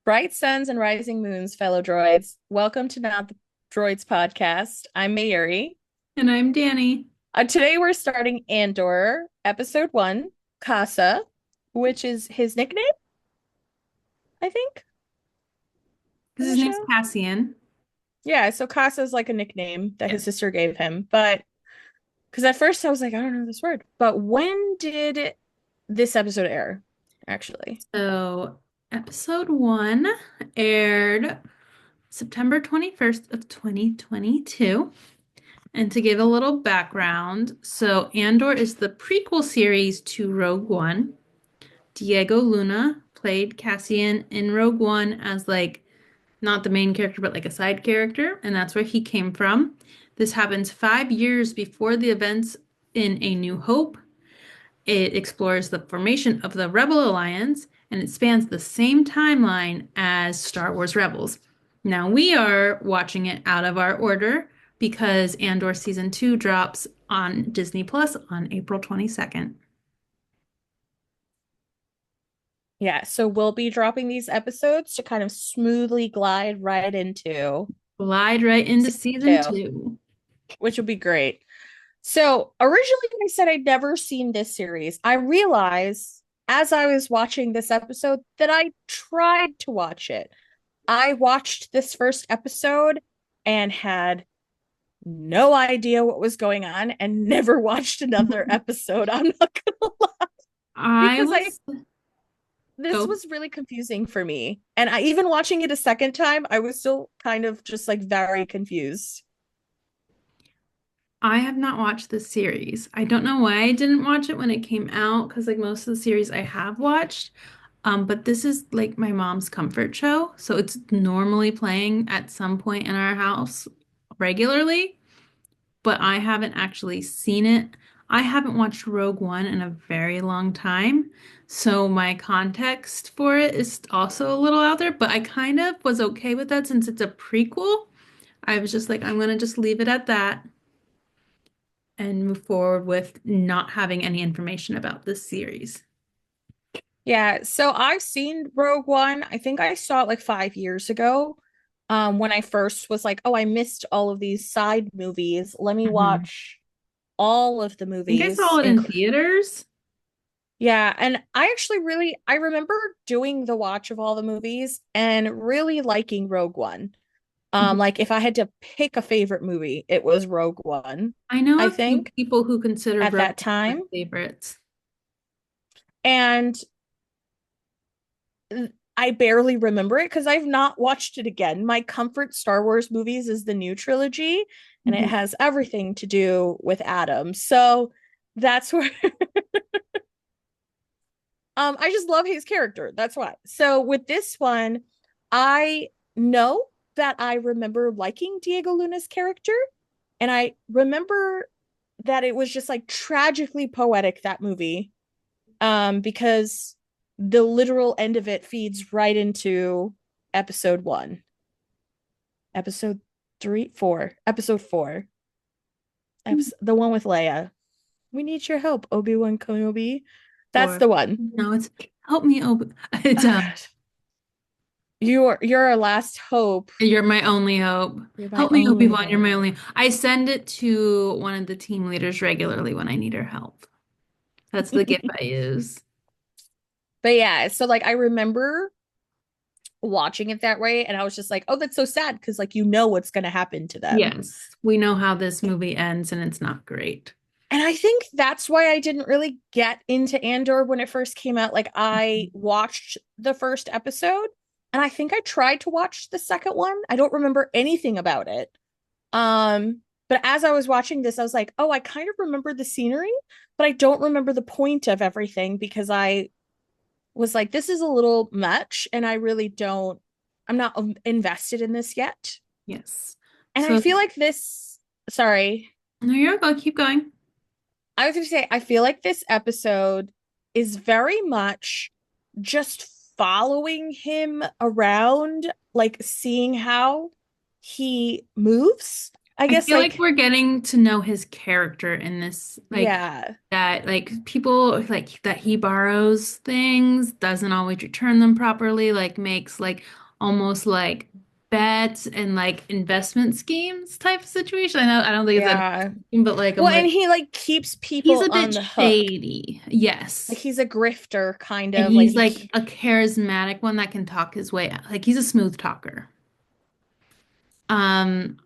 Bright suns and rising moons, fellow droids. Welcome to Not the Droids podcast. I'm Mayuri. And I'm Danny. Today we're starting Andor, episode one, Casa, which is his nickname, I think, in His the name's show. Cassian. Yeah, so Casa is like a nickname that his Yes. sister gave him. But because at first I was like, I don't know this word. But when did this episode air, actually? So, episode one aired September 21st of 2022. And to give a little background, so Andor is the prequel series to Rogue One. Diego Luna played Cassian in Rogue One as like not the main character, but like a side character, and that's where he came from. This happens 5 years before the events in A New Hope. It explores the formation of the Rebel Alliance and it spans the same timeline as Star Wars Rebels. Now we are watching it out of our order because Andor season 2 drops on Disney Plus on April 22nd. Yeah, so we'll be dropping these episodes to kind of smoothly glide right into Glide right into season season two, 2. which will be great. So originally, I said I'd never seen this series. I realized as I was watching this episode that I tried to watch it. I watched this first episode and had no idea what was going on and never watched another episode. I'm not gonna lie, I because I was this go was really confusing for me. And I even watching it a second time, I was still kind of just like very confused. I have not watched this series. I don't know why I didn't watch it when it came out because like most of the series I have watched. But this is like my mom's comfort show, so it's normally playing at some point in our house regularly, but I haven't actually seen it. I haven't watched Rogue One in a very long time, so my context for it is also a little out there, but I kind of was okay with that since it's a prequel. I was just like, I'm gonna just leave it at that and move forward with not having any information about this series. Yeah, so I've seen Rogue One. I think I saw it like 5 years ago. When I first was like, oh, I missed all of these side movies. Let me Mhm. watch all of the I think I saw movies. it in theaters. Yeah, and I remember doing the watch of all the movies and really liking Rogue One. Mhm. Like if I had to pick a favorite movie, it was Rogue One, I know I a few think, people who consider at Rogue that One their time. favorites. And I barely remember it because I've not watched it again. My comfort Star Wars movies is the new trilogy, and it Mhm. has everything to do with Adam. So that's where I just love his character. That's why. So with this one, I know that I remember liking Diego Luna's character, and I remember that it was just like tragically poetic, that movie, because the literal end of it feeds right into episode one, episode three, four, episode four, the one with Leia. We need your help, Obi-Wan Kenobi. That's Or the one. no, it's help me open. It's Oh God. You're our last hope. you're my only hope. You're my Help me, only Obi-Wan. You're hope. my only. I send it to one of the team leaders regularly when I need her help. That's the gift I use. But yeah, so like I remember watching it that way, and I was just like, oh, that's so sad because like you know what's gonna happen to them. Yes, we know how this movie ends, and it's not great. And I think that's why I didn't really get into Andor when it first came out. Like I watched the first episode and I think I tried to watch the second one. I don't remember anything about it. But as I was watching this, I was like, oh, I kind of remember the scenery, but I don't remember the point of everything because I was like, this is a little much and I really don't, I'm not invested in this yet. Yes. And I So feel like this, sorry, no, you're going. Keep going. I was going to say, I feel like this episode is very much just following him around, like seeing how he moves. I I guess feel like like we're getting to know his character in this, like yeah, that, like people like that he borrows things, doesn't always return them properly, like makes like almost like bets and like investment schemes type of situation. I don't think it's an yeah. but like I'm Well, and like he like keeps he's people a on bit the hook. shady. Like Yes. he's a grifter kind And of like he's like a charismatic one that can talk his way out. Like he's a smooth talker. Um,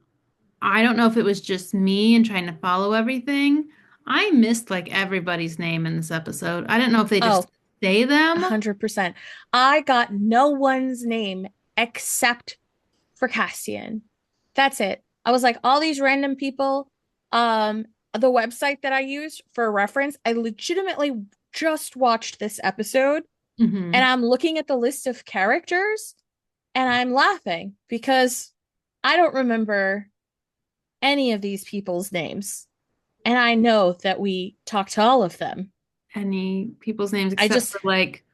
I don't know if it was just me and trying to follow everything. I missed like everybody's name in this episode. I didn't know if they oh, just say them. 100%. I got no one's name except for Cassian. That's it. I was like, all these random people. The website that I used for reference, I legitimately just watched this episode and Hmm. I'm looking at the list of characters and I'm laughing because I don't remember any of these people's names. And I know that we talked to all of them. Any people's names I except just, for like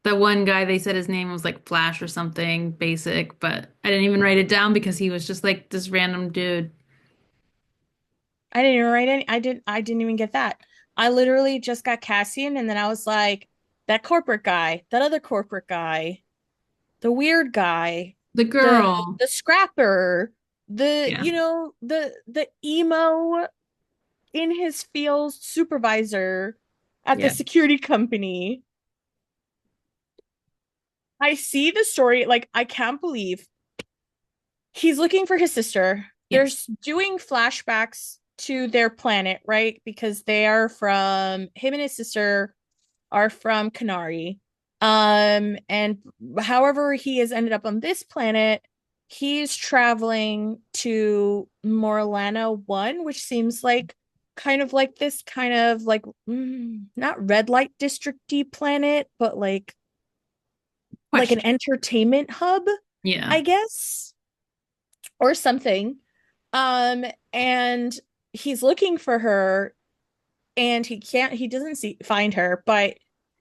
the one guy they said his name was like Flash or something basic, but I didn't even write it down because he was just like this random dude. I didn't even write any, I didn't even get that. I literally just got Cassian and then I was like, that corporate guy, that other corporate guy, the weird guy, The the girl. the scrapper, the Yeah. the emo in his field supervisor at the Yeah. security company. I see the story like I can't believe he's looking for his sister. Yes. There's doing flashbacks to their planet, right? Because they are from him and his sister are from Canary. And however he has ended up on this planet, he's traveling to Morlana 1, which seems like kind of like this kind of like not red light districty planet, but like an Question. entertainment hub, Yeah. I guess, or something. And he's looking for her and he doesn't find her, but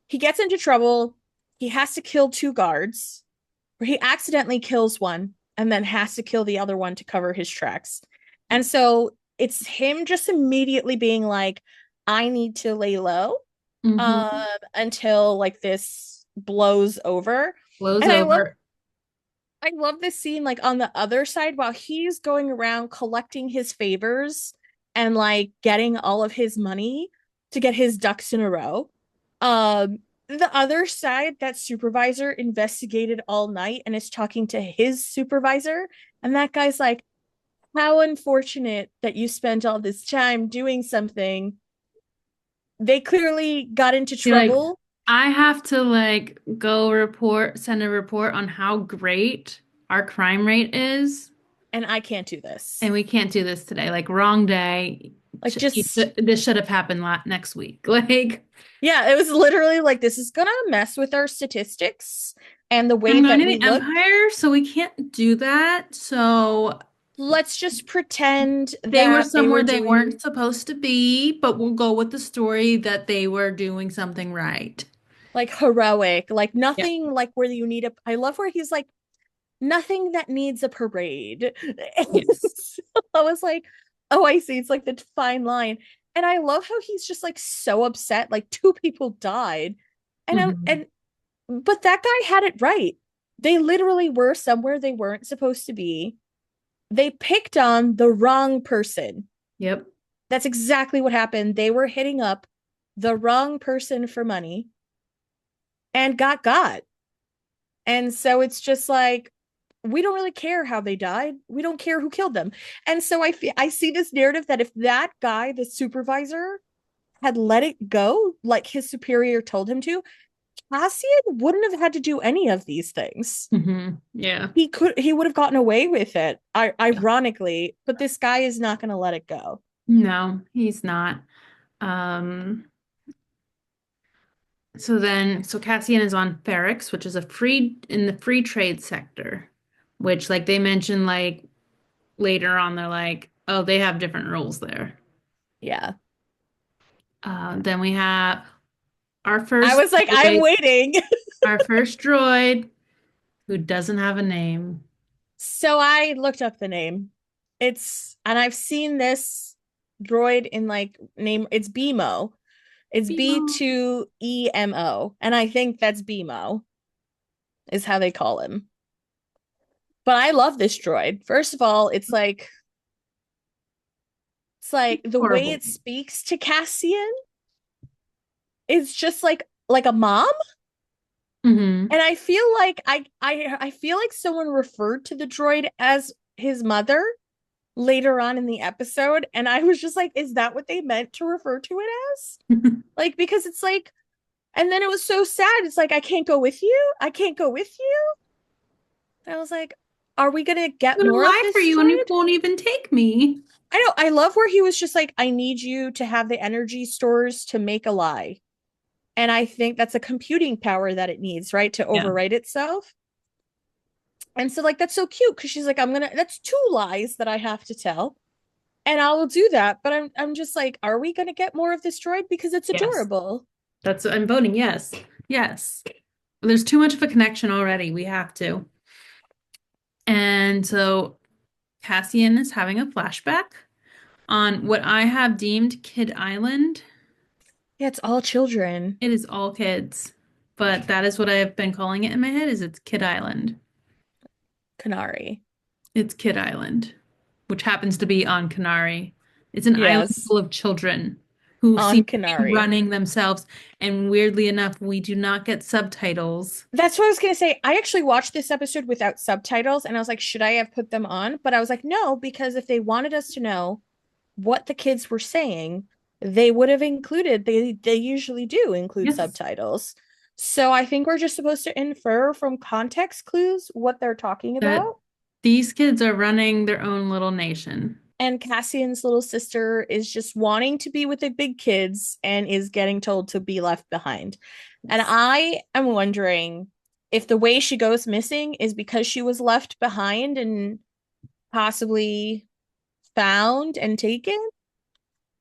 he gets into trouble. He has to kill two guards, or he accidentally kills one and then has to kill the other one to cover his tracks. And so it's him just immediately being like, I need to lay low um Hmm. until like this blows over. Blows And over. I love this scene like on the other side while he's going around collecting his favors and like getting all of his money to get his ducks in a row. The other side, that supervisor investigated all night and is talking to his supervisor. And that guy's like, how unfortunate that you spent all this time doing something. They clearly got into Be like, trouble I have to like go report, send a report on how great our crime rate is, and I can't do this. and we can't do this today. Like, wrong day. Like, just This should have happened next week. Like, yeah, it was literally like this is gonna mess with our statistics and the way I'm going that to we the look. Empire, so we can't do that. So Let's just pretend they were that they were somewhere they doing weren't supposed to be, but we'll go with the story that they were doing something right. like heroic, like Yeah. nothing like where you need a. I love where he's like, nothing that needs a parade. Yes. So I was like, oh, I see. It's like the fine line. And I love how he's just like so upset. Like two people died. Hmm. And but that guy had it right. They literally were somewhere they weren't supposed to be. They picked on the wrong person. Yep. That's exactly what happened. They were hitting up the wrong person for money and got. And so it's just like we don't really care how they died. We don't care who killed them. And so I see this narrative that if that guy, the supervisor, had let it go like his superior told him to, Cassian wouldn't have had to do any of these things. Yeah. He would have gotten away with it, ironically, but this guy is not going to let it go. No, he's not. Um, so Cassian is on Ferrex, which is a free in the free trade sector, which like they mentioned like later on, they're like, oh, they have different rules there. Yeah. Then we have our I first was like, I'm droid, waiting. our first droid who doesn't have a name. So I looked up the name. and I've seen this droid in like name, it's BMO. It's Bimo. B2EMO. And I think that's BMO is how they call him. But I love this droid. First of all, it's like the way Horrible. it speaks to Cassian is just like a mom. Hmm. And I feel like I feel like someone referred to the droid as his mother later on in the episode. And I was just like, is that what they meant to refer to it as? Like, because it's like, and then it was so sad. It's like, I can't go with you. I can't go with you. And I was like, are we gonna get I'm gonna more of lie for this you and you droid? won't even take me. I know. I love where he was just like, I need you to have the energy stores to make a lie. And I think that's a computing power that it needs, right? To Yeah. overwrite itself. And so, like, that's so cute because she's like, that's two lies that I have to tell. And I will do that. But I'm just like, are we gonna get more of this droid? Because it's Yes. adorable. I'm voting yes. Yes. There's too much of a connection already. We have to. And so Cassian is having a flashback on what I have deemed Kid Island. Yeah, it's all children. It is all kids, but that is what I have been calling it in my head is it's Kid Island. Canary. It's Kid Island, which happens to be on Canary. It's an island Yes. full of children who seem On to be Canary. running themselves. And weirdly enough, we do not get subtitles. That's what I was gonna say. I actually watched this episode without subtitles, and I was like, should I have put them on? But I was like, no, because if they wanted us to know what the kids were saying, they would have included. They usually do include Yes. subtitles. So I think we're just supposed to infer from context clues what they're talking That about. these kids are running their own little nation. And Cassian's little sister is just wanting to be with the big kids and is getting told to be left behind. And Yes. I am wondering if the way she goes missing is because she was left behind and possibly found and taken,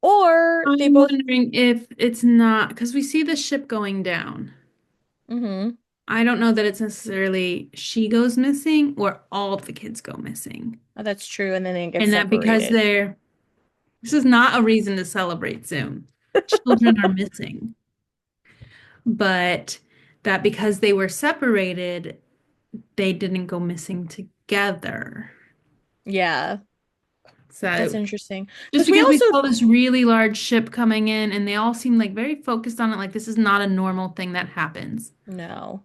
or they I'm both. wondering if it's not because we see the ship going down. Mm-hmm. I don't know that it's necessarily she goes missing or all of the kids go missing. Oh, that's true. And then they get And that because separated. this is not a reason to celebrate soon. Children are missing, but that because they were separated, they didn't go missing together. Yeah, that's So interesting. just Because we because we also, saw this really large ship coming in and they all seem like very focused on it, like this is not a normal thing that happens. no.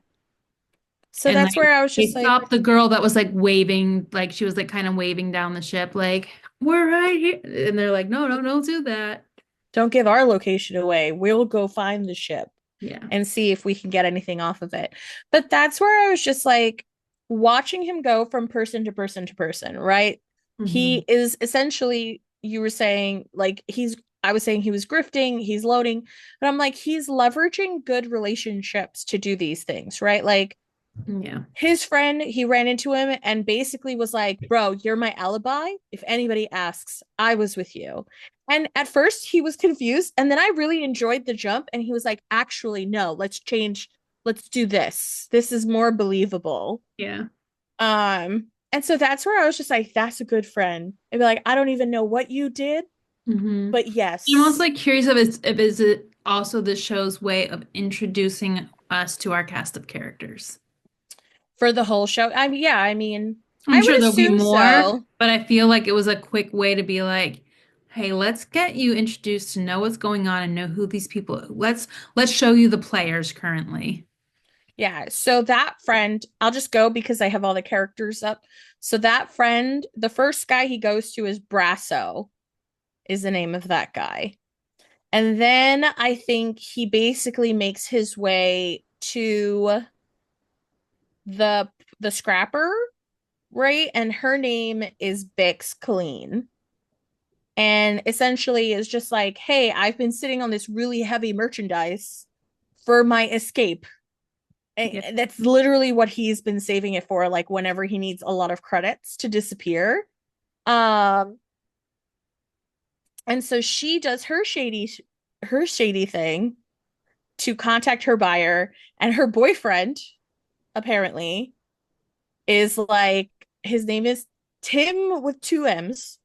So And that's like where I was they just like, stopped the girl that was like waving, like she was like kind of waving down the ship, like, we're right here. And they're like, no, no, don't do that. don't give our location away. We'll go find the ship Yeah. and see if we can get anything off of it. But that's where I was just like watching him go from person to person to person, right? Hmm. He is essentially, you were saying, like, I was saying he was grifting, he's loading, but I'm like, he's leveraging good relationships to do these things, right? Like, Yeah. his friend, he ran into him and basically was like, bro, you're my alibi. If anybody asks, I was with you. And at first he was confused. And then I really enjoyed the jump. And he was like, actually, no, let's change. Let's do this. This is more believable. Yeah. And so that's where I was just like, that's a good friend. I'd be like, I don't even know what you did, Hmm. but I'm also yes, like curious if is it also the show's way of introducing us to our cast of characters. for the whole show. I mean, yeah, I mean, I'm I sure would there'll be assume more, so. but I feel like it was a quick way to be like, hey, let's get you introduced to know what's going on and know who these people. Let's show you the players currently. Yeah. So that friend, I'll just go because I have all the characters up. So that friend, the first guy he goes to is Brasso, is the name of that guy. And then I think he basically makes his way to the the scrapper, right? And her name is Bix Colleen. And essentially is just like, hey, I've been sitting on this really heavy merchandise for my escape. Yeah. That's literally what he's been saving it for, like whenever he needs a lot of credits to disappear. Um, and so she does her shady thing to contact her buyer, and her boyfriend apparently is like his name is Tim with two M's.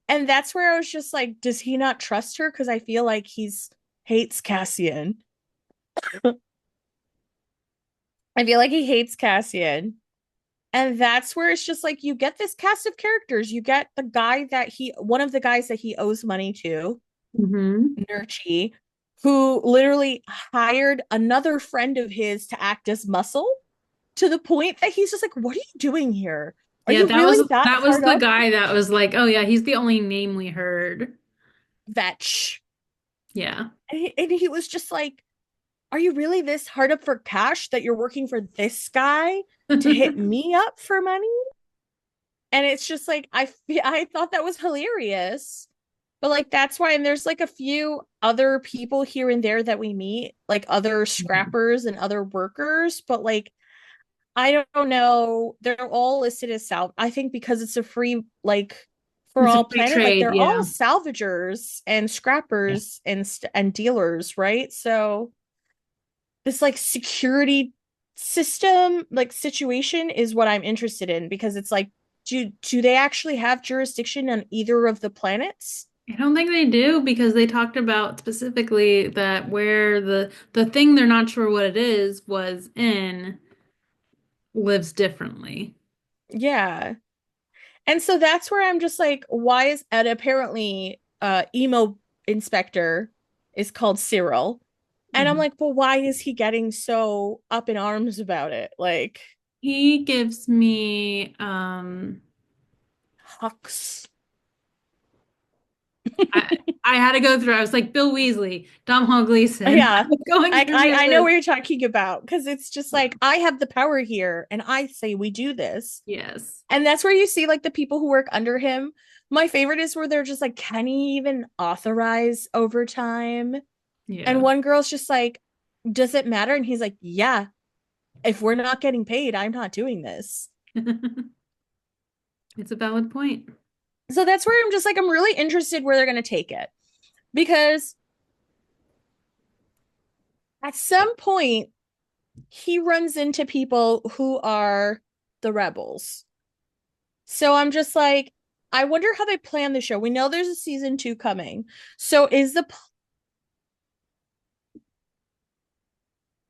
And that's where I was just like, does he not trust her? Because I feel like he's hates Cassian. I feel like he hates Cassian. And that's where it's just like you get this cast of characters. You get the guy that he one of the guys that he owes money to, Hmm. Nurchi, who literally hired another friend of his to act as muscle to the point that he's just like, what are you doing here? Are Yeah, you that really was that that was hard the up guy that was like, oh yeah, he's the only name we heard. vetch? Yeah. And he was just like, are you really this hard up for cash that you're working for this guy to hit me up for money? And it's just like I thought that was hilarious. But like that's why, and there's like a few other people here and there that we meet, like other scrappers and other workers, but like I don't know, they're all listed as I think because it's a free like for It's a all free planet, like trade, they're all yeah. salvagers and scrappers and dealers, right? So this like security system like situation is what I'm interested in because it's like do they actually have jurisdiction on either of the planets? I don't think they do because they talked about specifically that where the thing they're not sure what it is was in lives differently. Yeah. And so that's where I'm just like, why is and apparently emo inspector is called Cyril. And I'm Mhm. like, well, why is he getting so up in arms about it? Like He gives me Hux. I had to go through. I was like Bill Weasley, Domhnall Gleeson. I Yeah. was going I, through I their I know list. what you're talking about because it's just like I have the power here and I say we do this. Yes. And that's where you see like the people who work under him. My favorite is where they're just like, can he even authorize overtime? And Yeah. one girl's just like, does it matter? And he's like, yeah, if we're not getting paid, I'm not doing this. It's a valid point. So that's where I'm just like, I'm really interested where they're going to take it because at some point he runs into people who are the rebels. So I'm just like, I wonder how they plan the show. We know there's a season 2 coming. So is the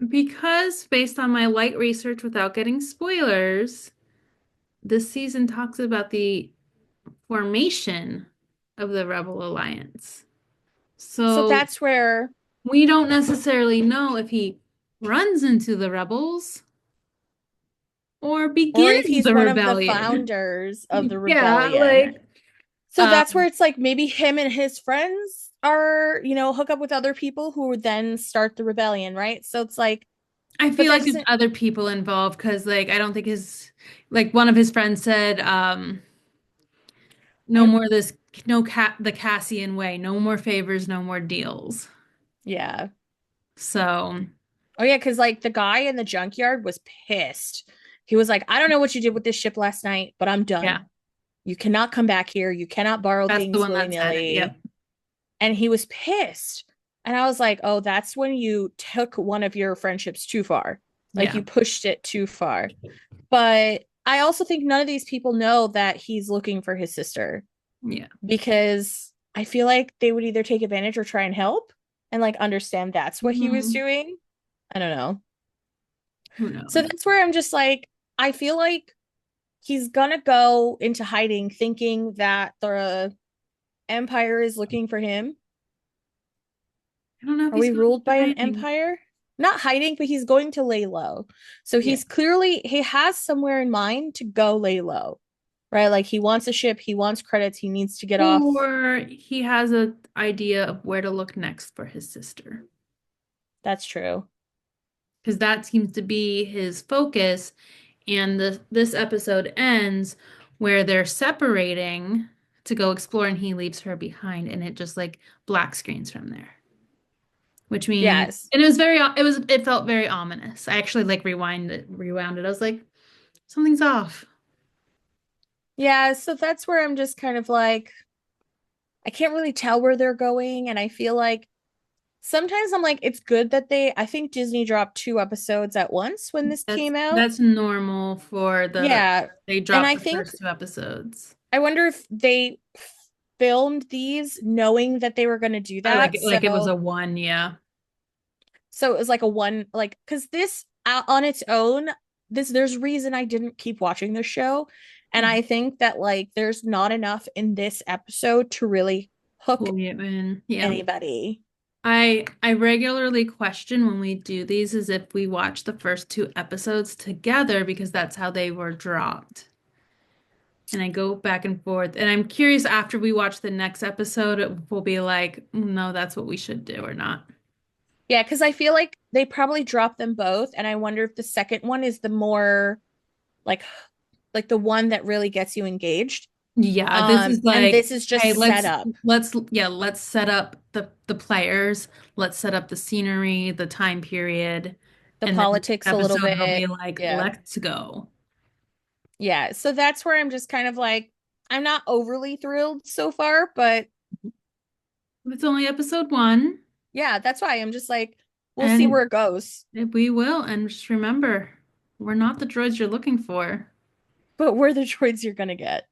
Because based on my light research without getting spoilers, this season talks about the formation of the Rebel Alliance. so So that's where we don't necessarily know if he runs into the rebels or or if begins he's the one of the rebellion. founders of the Yeah, rebellion. like So that's where um it's like maybe him and his friends are, hook up with other people who would then start the rebellion, right? So it's like, I but feel that like there's doesn't, other people involved because like I don't think his like one of his friends said no I, more this no cat the Cassian way, no more favors, no more deals. yeah. So, Oh, yeah. Cause like the guy in the junkyard was pissed. He was like, I don't know what you did with this ship last night, but I'm yeah, done. You cannot come back here. You cannot borrow that's the things one willy that said it. nilly. Yep. And he was pissed. And I was like, oh, that's when you took one of your friendships too far. Like Yeah. you pushed it too far. But I also think none of these people know that he's looking for his sister Yeah. because I feel like they would either take advantage or try and help and like understand that's what he was Mhm. doing. I don't know. Who So knows? that's where I'm just like, I feel like he's gonna go into hiding thinking that the Empire is looking for him. I don't know if Are he's we going ruled to by an hiding. empire? Not hiding, but he's going to lay low. So Yeah. he has somewhere in mind to go lay low, right? Like he wants a ship, he wants credits, he needs to get off. Or he has an idea of where to look next for his sister. That's true. Because that seems to be his focus. And this episode ends where they're separating to go explore and he leaves her behind and it just like black screens from there. Which means Yes. and it felt very ominous. I actually like rewound it. I was like, something's off. Yeah, so that's where I'm just kind of like, I can't really tell where they're going. And I feel like sometimes I'm like, it's good that I think Disney dropped 2 episodes at once when this That's came out. that's normal for Yeah. they And dropped I the think first 2 episodes. I wonder if they filmed these knowing that they were going to do I that. like it was a one, yeah. So it was like a one, like, because this on its own, this there's reason I didn't keep watching this show. And I think that like there's not enough in this episode to really hook Pull you in. Yeah. anybody. I regularly question when we do these is if we watch the first two episodes together because that's how they were dropped. And I go back and forth. And I'm curious after we watch the next episode, it will be like, no, that's what we should do or not. Yeah, because I feel like they probably dropped them both, and I wonder if the second one is the more like the one that really gets you engaged. Yeah, this is And like, this is hey, just set up let's set up the players, let's set up the scenery, the time period, the and then politics a little episode will bit. be like, Yeah. let's go. Yeah. So that's where I'm just kind of like, I'm not overly thrilled so far, but It's only episode one, yeah, that's why I'm just like, we'll see where and it goes. we will. And just remember, we're not the droids you're looking for. But we're the droids you're gonna get.